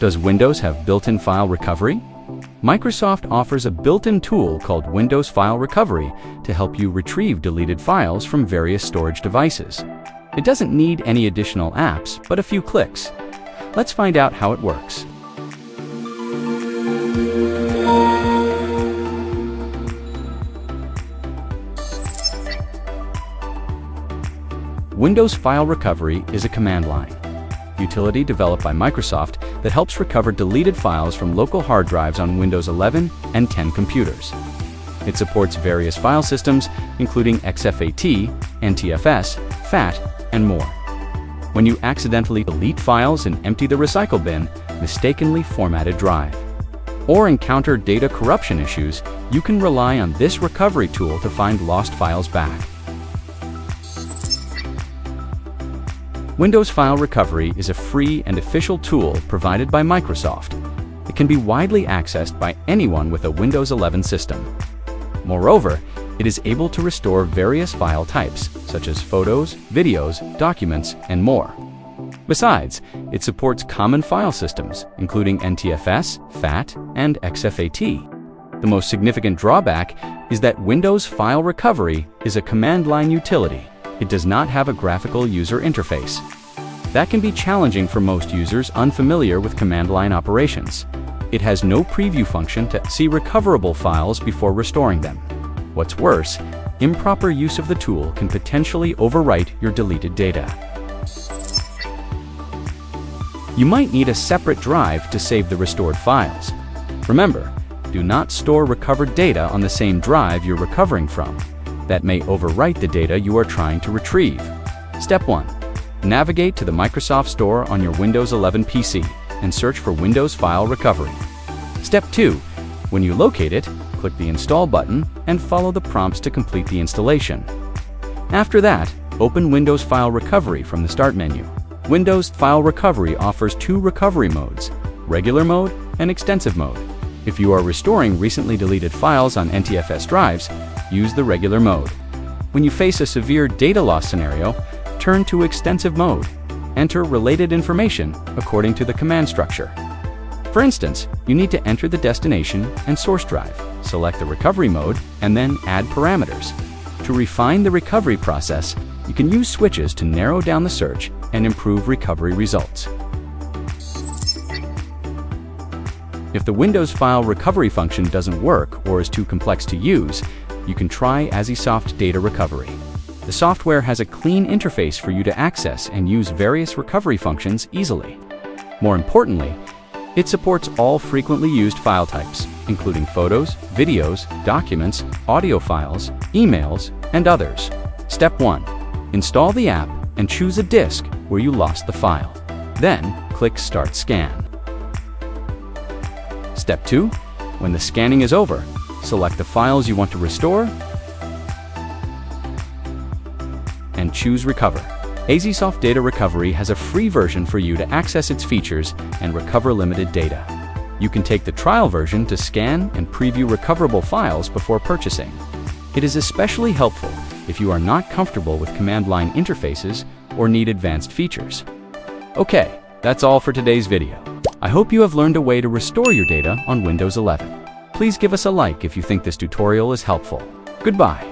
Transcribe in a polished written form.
Does Windows have built-in file recovery? Microsoft offers a built-in tool called Windows File Recovery to help you retrieve deleted files from various storage devices. It doesn't need any additional apps, but a few clicks. Let's find out how it works. Windows File Recovery is a command line utility developed by Microsoft that helps recover deleted files from local hard drives on Windows 11 and 10 computers. It supports various file systems, including XFAT, NTFS, FAT, and more. When you accidentally delete files and empty the recycle bin, mistakenly formatted drive, or encounter data corruption issues, you can rely on this recovery tool to find lost files back. Windows File Recovery is a free and official tool provided by Microsoft. It can be widely accessed by anyone with a Windows 11 system. Moreover, it is able to restore various file types, such as photos, videos, documents, and more. Besides, it supports common file systems, including NTFS, FAT, and XFAT. The most significant drawback is that Windows File Recovery is a command line utility. It does not have a graphical user interface. That can be challenging for most users unfamiliar with command line operations. It has no preview function to see recoverable files before restoring them. What's worse, improper use of the tool can potentially overwrite your deleted data. You might need a separate drive to save the restored files. Remember, do not store recovered data on the same drive you're recovering from. That may overwrite the data you are trying to retrieve. Step 1. Navigate to the Microsoft Store on your Windows 11 PC and search for Windows File Recovery. Step 2. When you locate it, click the Install button and follow the prompts to complete the installation. After that, open Windows File Recovery from the Start menu. Windows File Recovery offers two recovery modes, Regular Mode and Extensive Mode. If you are restoring recently deleted files on NTFS drives, use the regular mode. When you face a severe data loss scenario, turn to Extensive Mode. Enter related information according to the command structure. For instance, you need to enter the destination and source drive, select the recovery mode, and then add parameters. To refine the recovery process, you can use switches to narrow down the search and improve recovery results. If the Windows File Recovery function doesn't work or is too complex to use, you can try Azisoft Data Recovery. The software has a clean interface for you to access and use various recovery functions easily. More importantly, it supports all frequently used file types, including photos, videos, documents, audio files, emails, and others. Step 1. Install the app and choose a disk where you lost the file. Then, click Start Scan. Step 2. When the scanning is over, select the files you want to restore and choose Recover. Azisoft Data Recovery has a free version for you to access its features and recover limited data. You can take the trial version to scan and preview recoverable files before purchasing. It is especially helpful if you are not comfortable with command line interfaces or need advanced features. Okay, that's all for today's video. I hope you have learned a way to restore your data on Windows 11. Please give us a like if you think this tutorial is helpful. Goodbye.